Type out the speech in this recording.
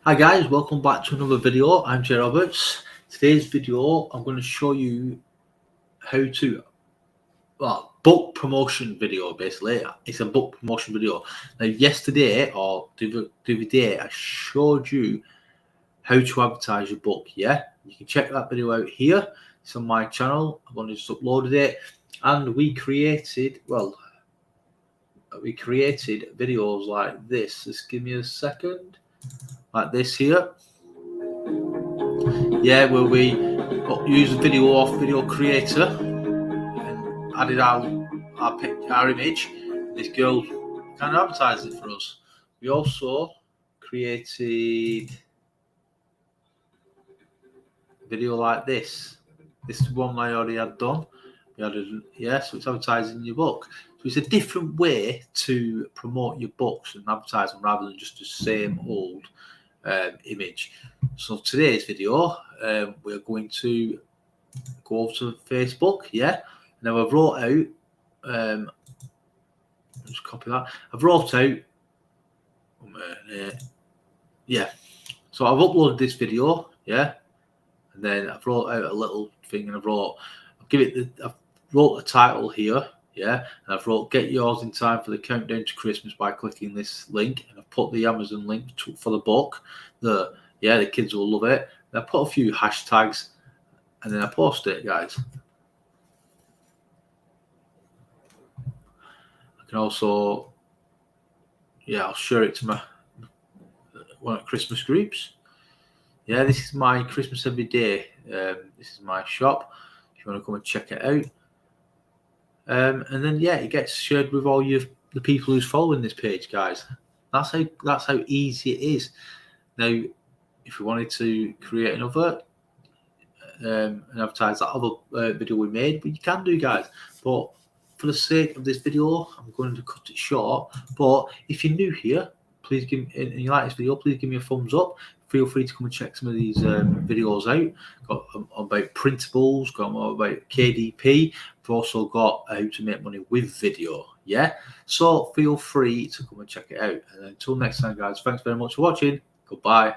Hi guys, welcome back to another video. I'm Jay Roberts. Today's video I'm going to show you how to book promotion video. Basically it's a book promotion video. Now yesterday or the other day I showed you how to advertise your book. You can check that video out here. It's on my channel. I've only just uploaded it, and we created videos like this. Just give me a second. Like this here, where we use a video off Video Creator and added our image. This girl kind of advertised it for us. We also created a video like this. This is one I already had done. We added, so it's advertising your book. So it's a different way to promote your books and advertise them rather than just the same old image. So today's video, we're going to go over to Facebook. Now I've wrote out, just copy that. I've wrote out, so I've uploaded this video, and then I've wrote out a little thing, and I've wrote the title here, and I've wrote "Get yours in time for the countdown to Christmas" by clicking this link, and I've put the Amazon link for the book. The kids will love it. And I put a few hashtags, and then I post it, guys. I can also, I'll share it to one of Christmas groups. This is my Christmas every day. This is my shop. If you want to come and check it out. And then it gets shared with all the people who's following this page, guys. That's how easy it is. Now, if you wanted to create another and advertise that other video we made, but you can do, guys. But for the sake of this video, I'm going to cut it short. But if you're new here, please and you like this video, please give me a thumbs up. Feel free to come and check some of these videos out. Got about printables, got about KDP. We've also got how to make money with video. So feel free to come and check it out. And until next time, guys, thanks very much for watching. Goodbye.